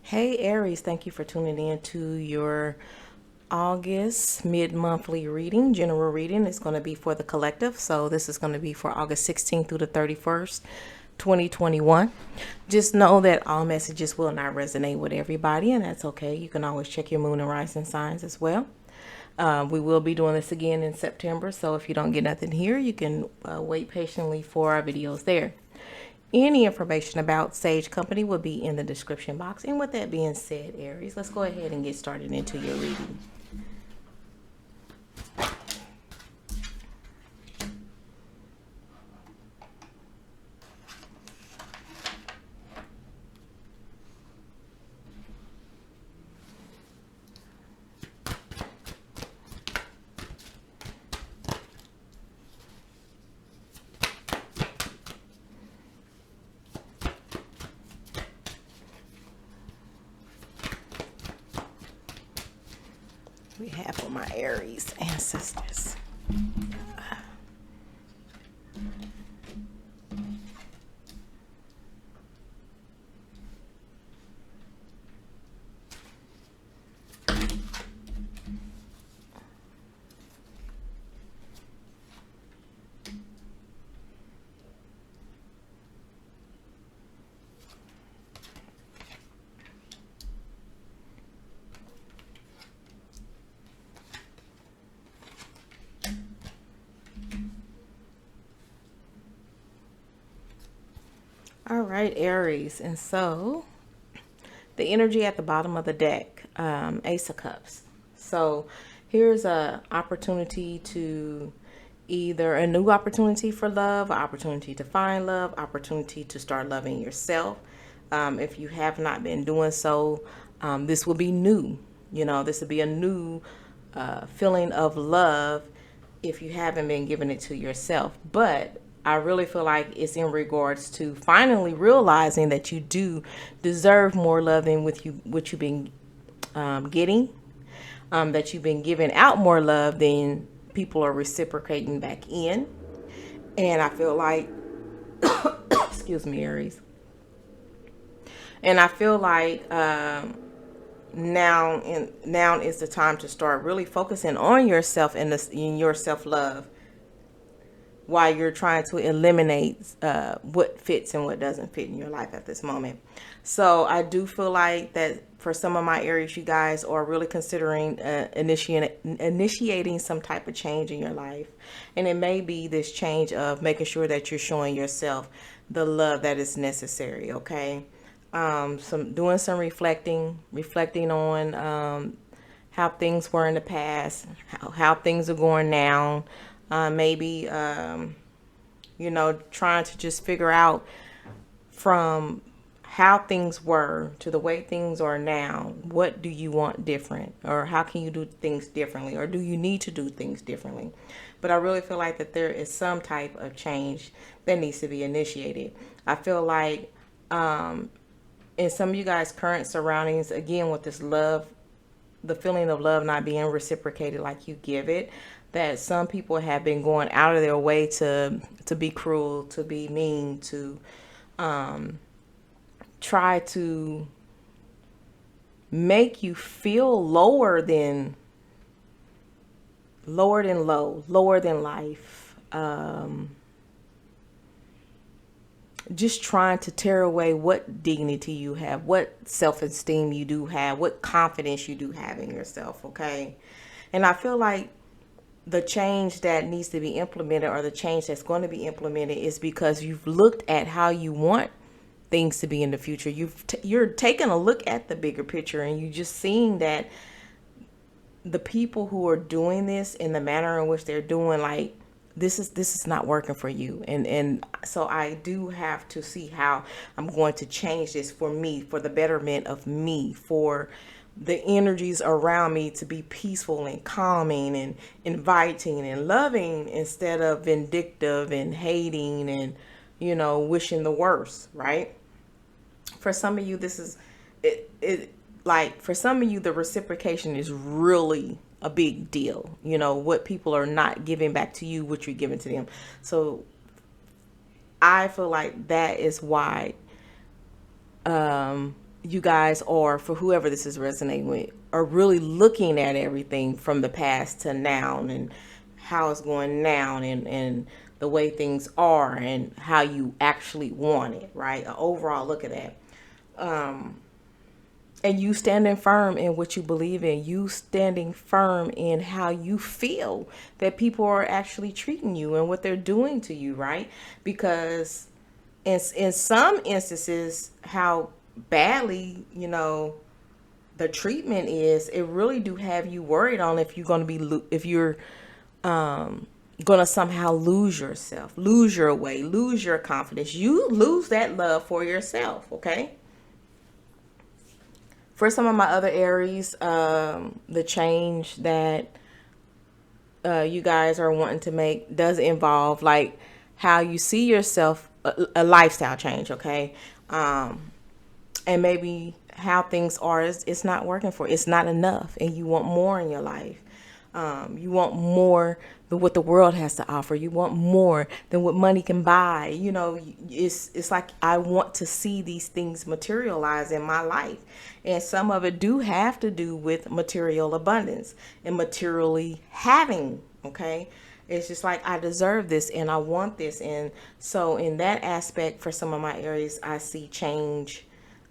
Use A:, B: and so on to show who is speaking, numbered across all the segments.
A: Hey Aries, thank you for tuning in to your August mid-monthly reading, general reading. It's going to be for the collective. So this is going to be for August 16th through the 31st, 2021. Just know that all messages will not resonate with everybody, and that's okay. You can always check your moon and rising signs as well. We will be doing this again in September, so if you don't get nothing here, you can wait patiently for our videos there. Any information about Sage Company will be in the description box. And with that being said, Aries, let's go ahead and get started into your reading. We have for my Aries ancestors. All right, Aries. And so the energy at the bottom of the deck, Ace of Cups. So here's a opportunity to either a new opportunity for love, opportunity to find love, opportunity to start loving yourself. If you have not been doing so, this will be new. This will be a new feeling of love if you haven't been giving it to yourself. But I really feel like it's in regards to finally realizing that you do deserve more love than what you've been getting, that you've been giving out more love than people are reciprocating back in. And I feel like, excuse me, Aries. And I feel like now is the time to start really focusing on yourself and in your self love, while you're trying to eliminate what fits and what doesn't fit in your life at this moment. So I do feel like that for some of my Aries, you guys are really considering initiating some type of change in your life. And it may be this change of making sure that you're showing yourself the love that is necessary, okay? Doing some reflecting on how things were in the past, how things are going now. Maybe, trying to just figure out from how things were to the way things are now, what do you want different, or how can you do things differently, or do you need to do things differently? But I really feel like that there is some type of change that needs to be initiated. I feel like in some of you guys' current surroundings, again, with this love, the feeling of love not being reciprocated like you give it, that some people have been going out of their way to be cruel, to be mean, to try to make you feel lower than lower than life. Just trying to tear away what dignity you have, what self-esteem you do have, what confidence you do have in yourself, okay? And I feel like the change that needs to be implemented, or the change that's going to be implemented, is because you've looked at how you want things to be in the future. You're taking a look at the bigger picture, and you're just seeing that the people who are doing this in the manner in which they're doing, like, this is not working for you. And so I do have to see how I'm going to change this for me, for the betterment of me, for the energies around me to be peaceful and calming and inviting and loving, instead of vindictive and hating and, wishing the worst, right? For some of you, this is it like, for some of you, the reciprocation is really a big deal. What people are not giving back to you, what you're giving to them. So I feel like that is why you guys are, for whoever this is resonating with, are really looking at everything from the past to now, and how it's going now, and the way things are, and how you actually want it, right? An overall look at that. And you standing firm in what you believe in, you standing firm in how you feel that people are actually treating you and what they're doing to you, right? Because in some instances, how badly, the treatment is, it really do have you worried on if you're going to be, if you're going to somehow lose yourself, lose your way, lose your confidence. You lose that love for yourself, okay? For some of my other Aries, the change that you guys are wanting to make does involve like how you see yourself, a lifestyle change, okay? And maybe how things are, it's not working for you. It's not enough, and you want more in your life. You want more than what the world has to offer. You want more than what money can buy. It's like, I want to see these things materialize in my life. And some of it do have to do with material abundance and materially having, okay? It's just like, I deserve this and I want this. And so in that aspect, for some of my Aries, I see change.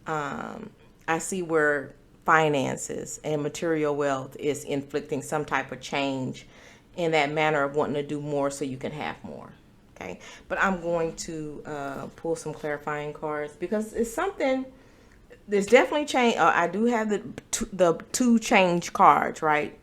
A: I see where finances and material wealth is inflicting some type of change in that manner of wanting to do more so you can have more. Okay, but I'm going to pull some clarifying cards, because it's something. There's definitely change. I do have the two change cards, right?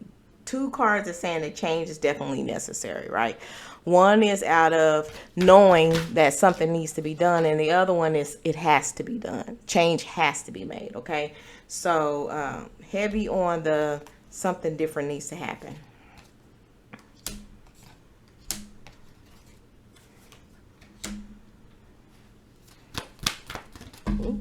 A: Two cards are saying that change is definitely necessary, right? One is out of knowing that something needs to be done, and the other one is it has to be done. Change has to be made, okay? So heavy on the something different needs to happen. Ooh.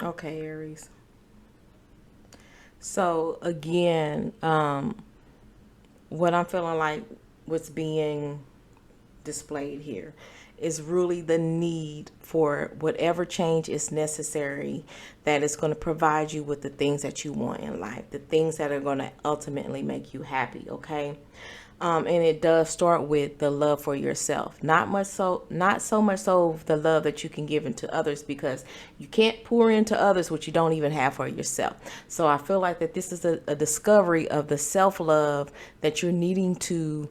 A: Okay, Aries. So again, what I'm feeling like what's being displayed here is really the need for whatever change is necessary, that is going to provide you with the things that you want in life, the things that are going to ultimately make you happy, okay? And it does start with the love for yourself. Not so much so the love that you can give into others, because you can't pour into others what you don't even have for yourself. So I feel like that this is a discovery of the self-love that you're needing to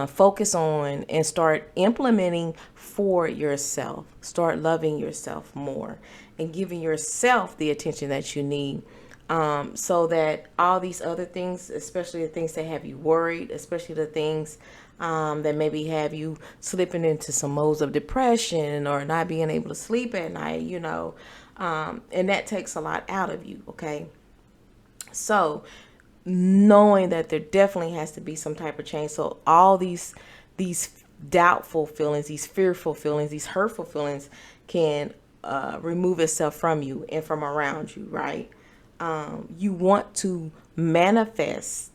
A: focus on and start implementing for yourself. Start loving yourself more and giving yourself the attention that you need. So that all these other things, especially the things that have you worried, especially the things that maybe have you slipping into some modes of depression or not being able to sleep at night, and that takes a lot out of you, okay? So knowing that there definitely has to be some type of change. So all these doubtful feelings, these fearful feelings, these hurtful feelings can remove itself from you and from around you, right? You want to manifest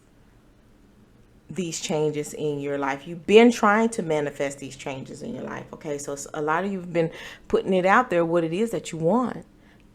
A: these changes in your life. You've been trying to manifest these changes in your life. Okay. So a lot of you have been putting it out there, what it is that you want,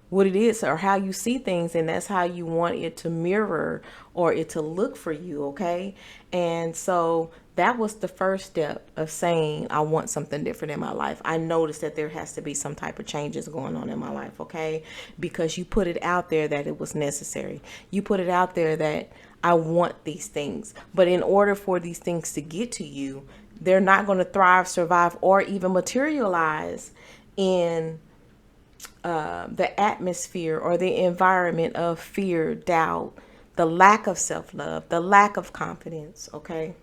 A: what it is, or how you see things. And that's how you want it to mirror or it to look for you. Okay. And so that was the first step of saying, I want something different in my life. I noticed that there has to be some type of changes going on in my life, okay? Because you put it out there that it was necessary. You put it out there that I want these things. But in order for these things to get to you, they're not going to thrive, survive, or even materialize in the atmosphere or the environment of fear, doubt, the lack of self-love, the lack of confidence, okay?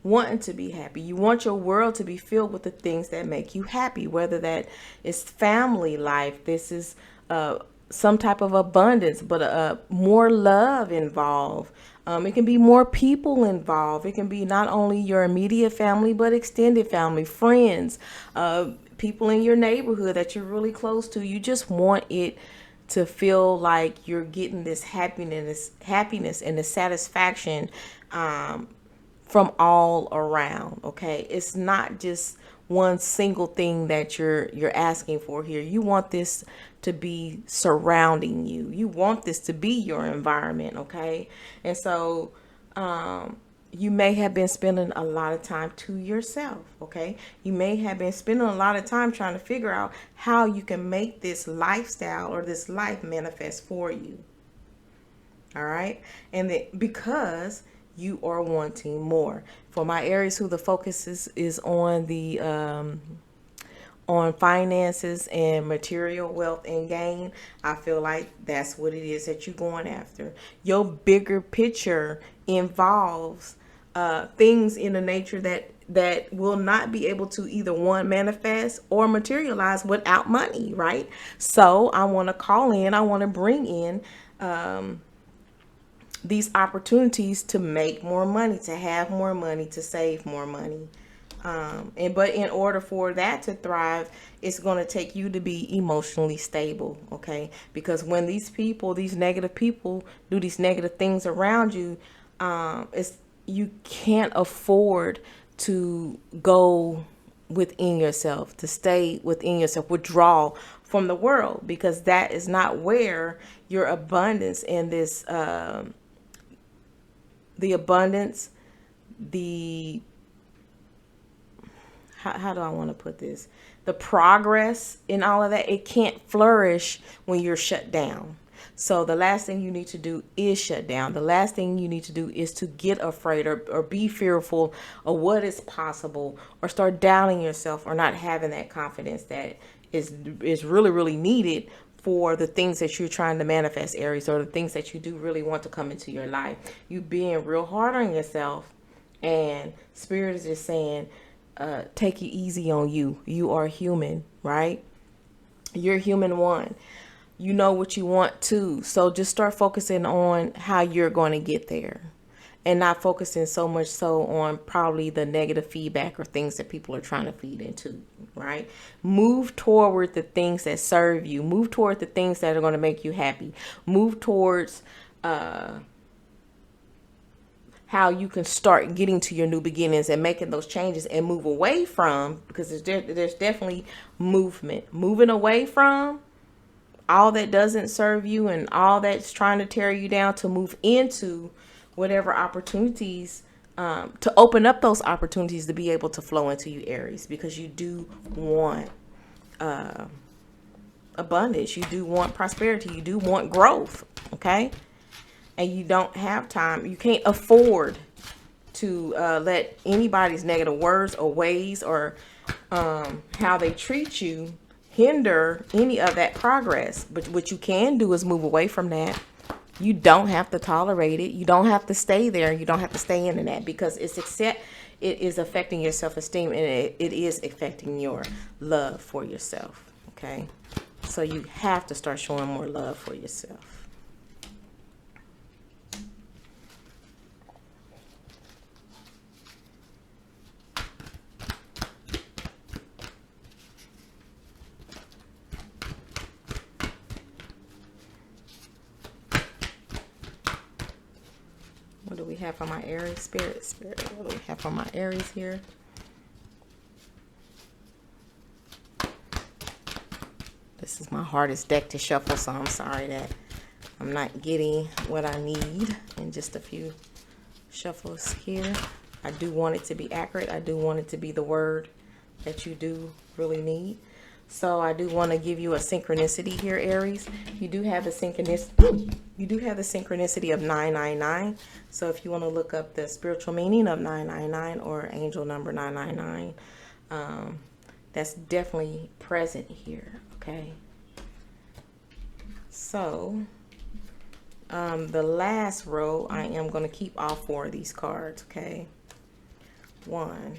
A: Wanting to be happy. You want your world to be filled with the things that make you happy, whether that is family life, this is some type of abundance, but more love involved, It can be more people involved. It can be not only your immediate family, but extended family, friends, people in your neighborhood that you're really close to. You just want it to feel like you're getting this happiness and the satisfaction from all around. Okay, it's not just one single thing that you're asking for here. You want this to be surrounding you. You want this to be your environment. Okay, and so you may have been spending a lot of time to yourself. Okay, you may have been spending a lot of time trying to figure out how you can make this lifestyle or this life manifest for you. All right, and because you are wanting more. For my Aries, who the focus is on the on finances and material wealth and gain, I feel like that's what it is that you're going after. Your bigger picture involves things in the nature that will not be able to either one manifest or materialize without money, right? So I want to call in, I want to bring in these opportunities to make more money, to have more money, to save more money. But in order for that to thrive, it's going to take you to be emotionally stable. Okay, because when these people, these negative people, do these negative things around you, it's you can't afford to go within yourself, to stay within yourself, withdraw from the world, because that is not where your abundance and this the abundance, the how do I want to put this? The progress in all of that, it can't flourish when you're shut down. So the last thing you need to do is shut down. The last thing you need to do is to get afraid or be fearful of what is possible, or start doubting yourself, or not having that confidence that is really, really needed for the things that you're trying to manifest, Aries, or the things that you do really want to come into your life. You being real hard on yourself, and Spirit is just saying, take it easy on you. You are human, right? You're human one. You know what you want too. So just start focusing on how you're going to get there, and not focusing so much so on probably the negative feedback or things that people are trying to feed into, right? Move toward the things that serve you. Move toward the things that are going to make you happy. Move towards how you can start getting to your new beginnings and making those changes, and move away from, because there's definitely moving away from all that doesn't serve you and all that's trying to tear you down, to move into whatever opportunities, to open up those opportunities to be able to flow into you, Aries, because you do want abundance, you do want prosperity, you do want growth. Okay, and you don't have time, you can't afford to let anybody's negative words or ways, or how they treat you, hinder any of that progress. But what you can do is move away from that. You don't have to tolerate it. You don't have to stay there. You don't have to stay in that, because it is affecting your self-esteem, and it is affecting your love for yourself. Okay, so you have to start showing more love for yourself. What do we have for my Aries? Spirit. What do we have for my Aries here? This is my hardest deck to shuffle, so I'm sorry that I'm not getting what I need in just a few shuffles here. I do want it to be accurate. I do want it to be the word that you do really need. So I do want to give you a synchronicity here, Aries. You do have the synchronicity. You do have the synchronicity of 999. So if you want to look up the spiritual meaning of 999 or angel number 999, that's definitely present here. Okay. So the last row, I am going to keep all four of these cards. Okay. 1,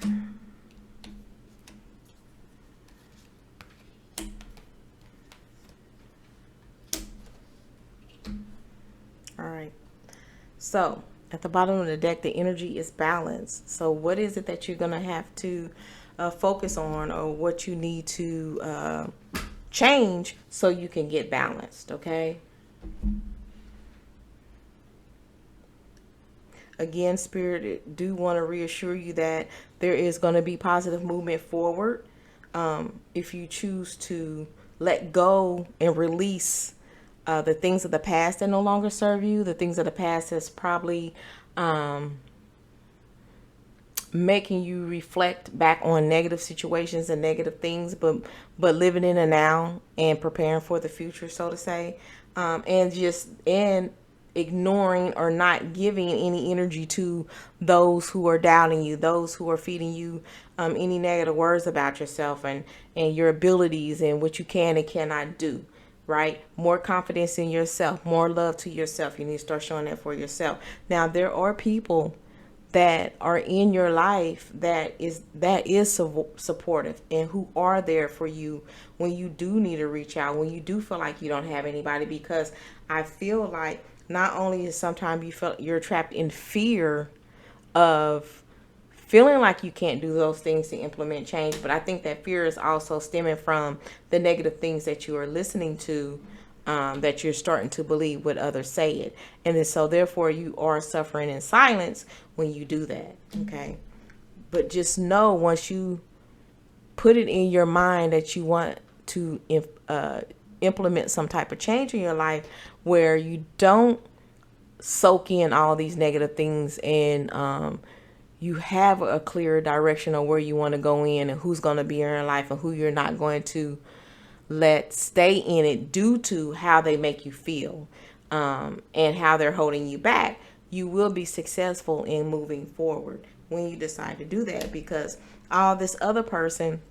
A: 2, So at the bottom of the deck, the energy is balanced. So what is it that you're going to have to focus on, or what you need to change so you can get balanced, okay? Again, Spirit do want to reassure you that there is going to be positive movement forward. If you choose to let go and release the things of the past that no longer serve you, the things of the past that's probably making you reflect back on negative situations and negative things, but living in the now and preparing for the future, so to say, and ignoring or not giving any energy to those who are doubting you, those who are feeding you any negative words about yourself and your abilities and what you can and cannot do. Right? More confidence in yourself, more love to yourself. You need to start showing that for yourself. Now, there are people that are in your life that is supportive and who are there for you when you do need to reach out, when you do feel like you don't have anybody. Because I feel like not only is sometimes you feel you're trapped in fear of feeling like you can't do those things to implement change, but I think that fear is also stemming from the negative things that you are listening to, that you're starting to believe what others say it. And then, so therefore you are suffering in silence when you do that. Okay. But just know, once you put it in your mind that you want to implement some type of change in your life where you don't soak in all these negative things, and you have a clear direction of where you want to go in and who's going to be in your life and who you're not going to let stay in it due to how they make you feel, and how they're holding you back, you will be successful in moving forward when you decide to do that. Because all this other person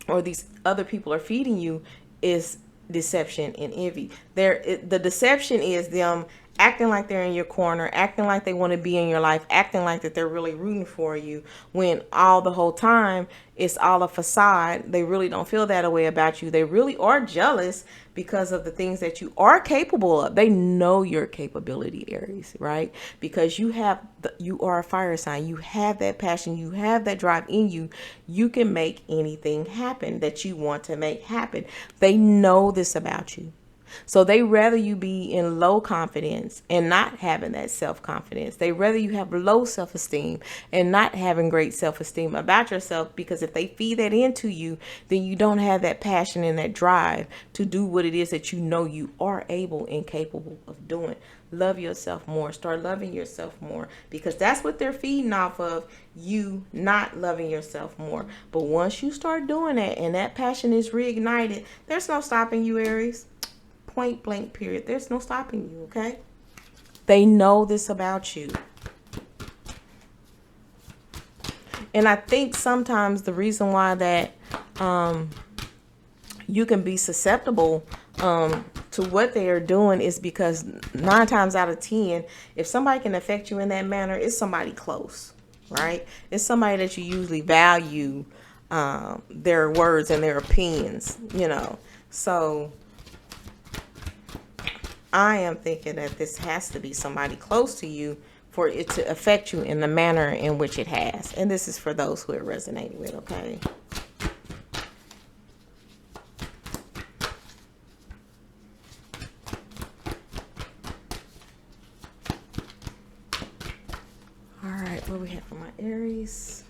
A: or these other people are feeding you is deception and envy. The deception is them acting like they're in your corner, acting like they want to be in your life, acting like that they're really rooting for you, when all the whole time it's all a facade. They really don't feel that way about you. They really are jealous because of the things that you are capable of. They know your capability, Aries, right? Because you are a fire sign. You have that passion. You have that drive in you. You can make anything happen that you want to make happen. They know this about you. So they rather you be in low confidence and not having that self-confidence. They rather you have low self-esteem and not having great self-esteem about yourself, because if they feed that into you, then you don't have that passion and that drive to do what it is that you know you are able and capable of doing. Love yourself more. Start loving yourself more, because that's what they're feeding off of, you not loving yourself more. But once you start doing that and that passion is reignited, there's no stopping you, Aries. Point blank period. There's no stopping you, okay? They know this about you. And I think sometimes the reason why that you can be susceptible to what they are doing is because 9 times out of 10, if somebody can affect you in that manner, it's somebody close, right? It's somebody that you usually value their words and their opinions, you know. So I am thinking that this has to be somebody close to you for it to affect you in the manner in which it has. And this is for those who it resonates with, okay? All right, what do we have for my Aries?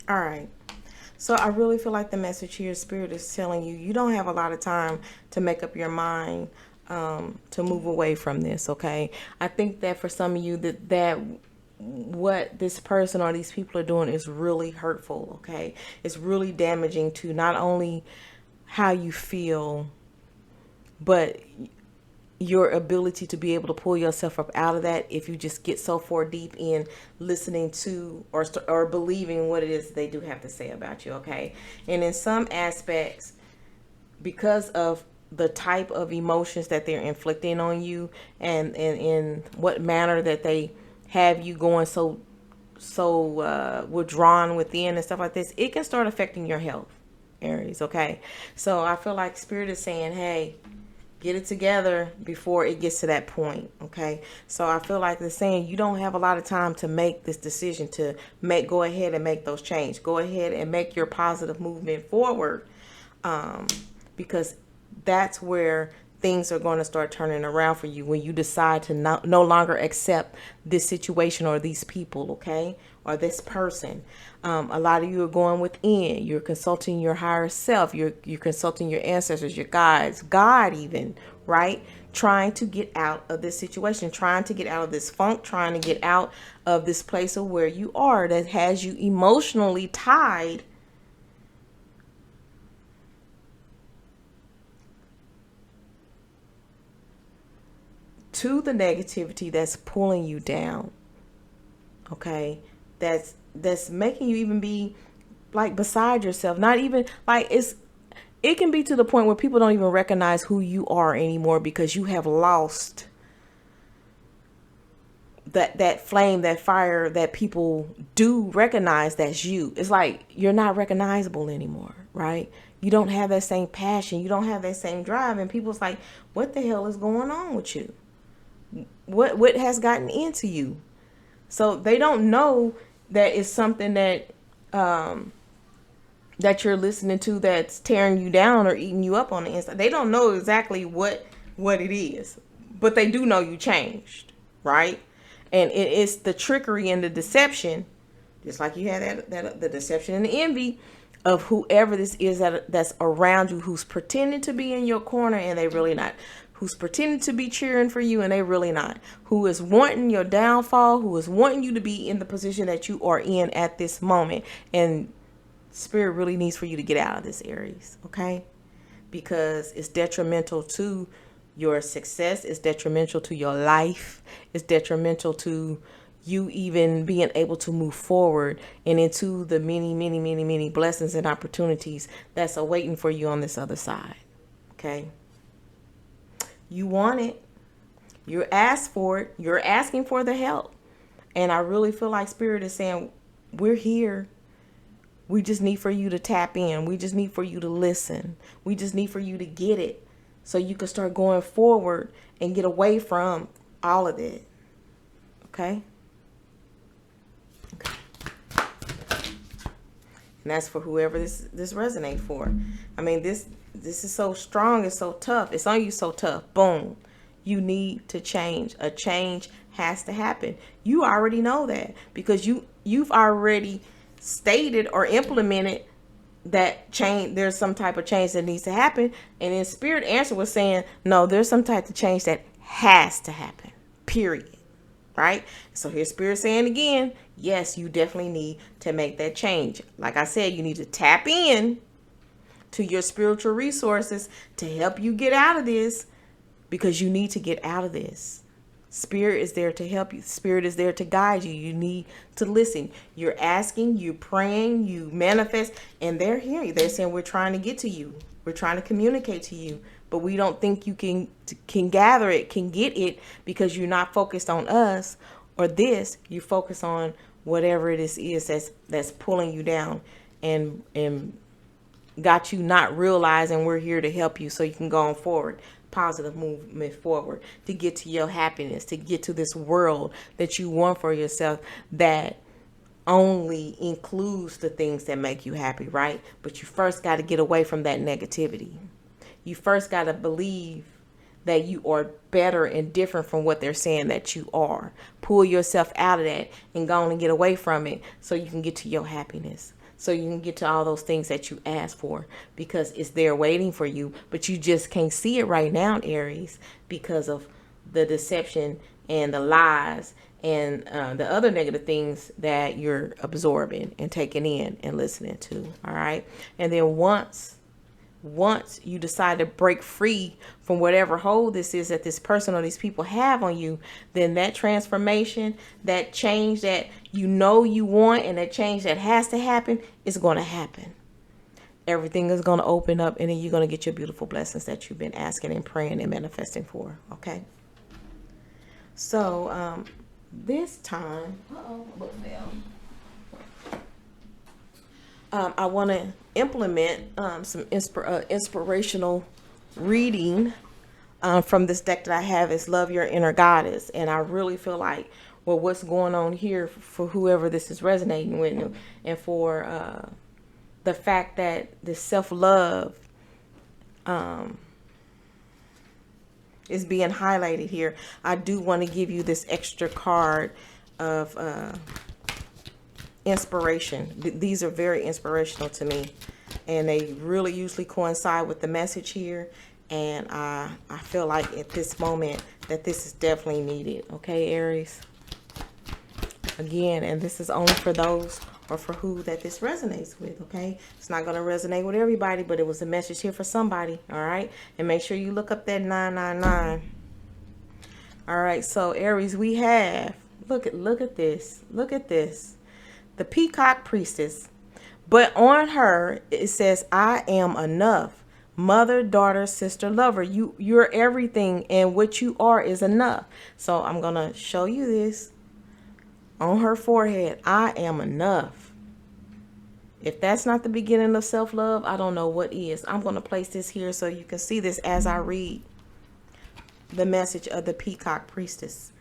A: All right. So I really feel like the message here, Spirit is telling you, you don't have a lot of time to make up your mind to move away from this, okay? I think that for some of you, that what this person or these people are doing is really hurtful, okay? It's really damaging to not only how you feel, but your ability to be able to pull yourself up out of that if you just get so far deep in listening to or believing what it is they do have to say about you, okay? And in some aspects, because of the type of emotions that they're inflicting on you, and in what manner that they have you going so withdrawn within and stuff like this, it can start affecting your health, Aries. Okay, so I feel like Spirit is saying, hey, get it together before it gets to that point. Okay, so I feel like they're saying you don't have a lot of time to make this decision, to go ahead and make those changes, go ahead and make your positive movement forward, because that's where things are going to start turning around for you, when you decide to no longer accept this situation or these people, okay, or this person. A lot of you are going within. You're consulting your higher self. You're consulting your ancestors, your guides, God even, right? Trying to get out of this situation, trying to get out of this funk, trying to get out of this place of where you are that has you emotionally tied to the negativity that's pulling you down. Okay, that's making you even be like beside yourself. Not even like it can be to the point where people don't even recognize who you are anymore, because you have lost that flame, that fire that people do recognize that's you. It's like you're not recognizable anymore, right? You don't have that same passion, you don't have that same drive, and people's like, what the hell is going on with you? What has gotten into you? So they don't know that it's something that that you're listening to that's tearing you down or eating you up on the inside. They don't know exactly what it is, but they do know you changed, right? And it's the trickery and the deception, just like you had that the deception and the envy of whoever this is that's around you, who's pretending to be in your corner and they really not, who's pretending to be cheering for you and they really not, who is wanting your downfall, who is wanting you to be in the position that you are in at this moment. And Spirit really needs for you to get out of this, Aries, okay? Because it's detrimental to your success, it's detrimental to your life, it's detrimental to you even being able to move forward and into the many blessings and opportunities that's awaiting for you on this other side, okay? You want it. You're asked for it. You're asking for the help. And I really feel like Spirit is saying, we're here. We just need for you to tap in. We just need for you to listen. We just need for you to get it so you can start going forward and get away from all of it. Okay? Okay. And that's for whoever this resonates for. I mean, this is so strong. It's so tough. It's on you so tough. Boom. You need to change. A change has to happen. You already know that because you've already stated or implemented that change. There's some type of change that needs to happen. And then Spirit answer was saying, no, there's some type of change that has to happen. Period. Right? So here's Spirit saying again, yes, you definitely need to make that change. Like I said, you need to tap in to your spiritual resources to help you get out of this, because you need to get out of this. Spirit is there to help you. Spirit is there to guide you. You need to listen. You're asking, you're praying, you manifest, and they're hearing you. They're saying, we're trying to get to you. We're trying to communicate to you, but we don't think you can gather it, can get it, because you're not focused on us or this. You focus on whatever it is that's pulling you down and got you not realizing we're here to help you so you can go on forward. Positive movement forward to get to your happiness, to get to this world that you want for yourself, that only includes the things that make you happy, right? But you first got to get away from that negativity. You first got to believe that you are better and different from what they're saying that you are. Pull yourself out of that and go on and get away from it so you can get to your happiness. So you can get to all those things that you asked for, because it's there waiting for you, but you just can't see it right now, Aries, because of the deception and the lies and the other negative things that you're absorbing and taking in and listening to. All right. And then once you decide to break free from whatever hold this is that this person or these people have on you, then that transformation, that change that you know you want, and that change that has to happen is going to happen. Everything is going to open up, and then you're going to get your beautiful blessings that you've been asking and praying and manifesting for. Okay. So this time, book fell. I want to implement some inspirational reading from this deck that I have. Is Love Your Inner Goddess. And I really feel like, well, what's going on here for whoever this is resonating with, and for the fact that this self-love is being highlighted here. I do want to give you this extra card of inspiration. These are very inspirational to me, and they really usually coincide with the message here. And I feel like at this moment that this is definitely needed. Okay, Aries? Again, and this is only for those or for who that this resonates with, okay? It's not going to resonate with everybody, but it was a message here for somebody, all right? And make sure you look up that 999. All right, so Aries, we have, look at this. Look at this. The Peacock Priestess. But on her, it says, I am enough. Mother, daughter, sister, lover. You're everything, and what you are is enough. So I'm going to show you this. On her forehead, I am enough. If that's not the beginning of self-love, I don't know what is. I'm going to place this here so you can see this as I read the message of the Peacock Priestess.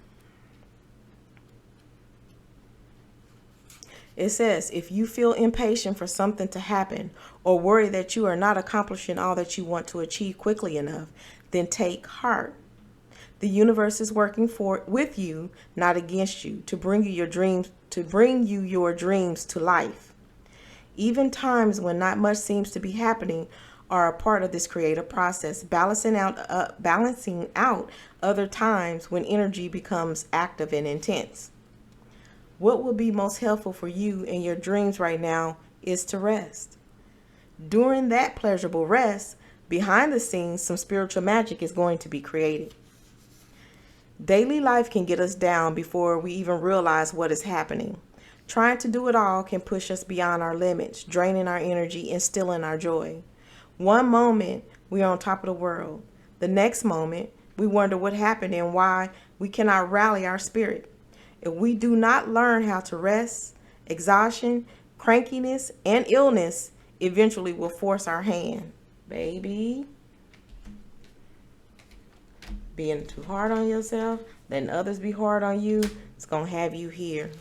A: It says, if you feel impatient for something to happen or worry that you are not accomplishing all that you want to achieve quickly enough, then take heart. The universe is working with you, not against you, to bring you your dreams to life. Even times when not much seems to be happening are a part of this creative process, balancing out other times when energy becomes active and intense. What will be most helpful for you in your dreams right now is to rest. During that pleasurable rest, behind the scenes, some spiritual magic is going to be created. Daily life can get us down before we even realize what is happening. Trying to do it all can push us beyond our limits, draining our energy and stealing our joy. One moment, we are on top of the world. The next moment, we wonder what happened and why we cannot rally our spirit. If we do not learn how to rest, exhaustion, crankiness, and illness eventually will force our hand. Baby. Being too hard on yourself, letting others be hard on you, it's going to have you here.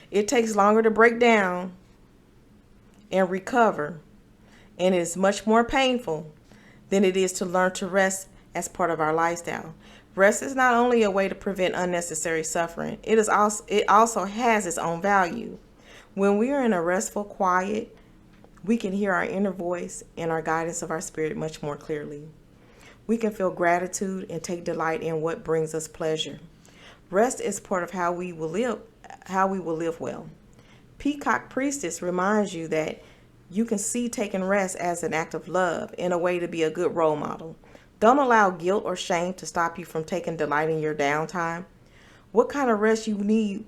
A: It takes longer to break down and recover, and it is much more painful than it is to learn to rest as part of our lifestyle. Rest is not only a way to prevent unnecessary suffering, it also has its own value. When we are in a restful quiet, we can hear our inner voice and our guidance of our spirit much more clearly. We can feel gratitude and take delight in what brings us pleasure. Rest is part of how we will live well. Peacock Priestess reminds you that you can see taking rest as an act of love and a way to be a good role model. Don't allow guilt or shame to stop you from taking delight in your downtime. What kind of rest you need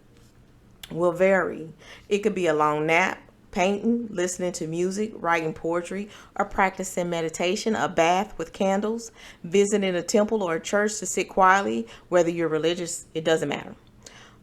A: will vary. It could be a long nap, painting, listening to music, writing poetry, or practicing meditation, a bath with candles, visiting a temple or a church to sit quietly. Whether you're religious, it doesn't matter.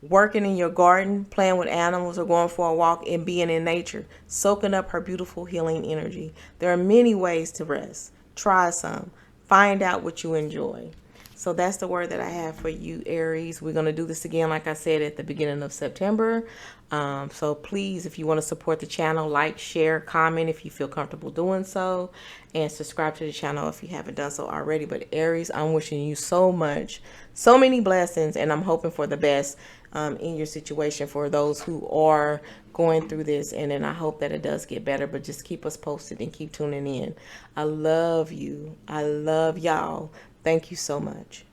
A: Working in your garden, playing with animals, or going for a walk and being in nature, soaking up her beautiful healing energy. There are many ways to rest. Try some. Find out what you enjoy. So that's the word that I have for you, Aries. We're going to do this again, like I said, at the beginning of September. So please, if you want to support the channel, like, share, comment if you feel comfortable doing so, and subscribe to the channel if you haven't done so already. But Aries, I'm wishing you so much, so many blessings, and I'm hoping for the best in your situation for those who are going through this. And then I hope that it does get better, but just keep us posted and keep tuning in. I love you. I love y'all. Thank you so much.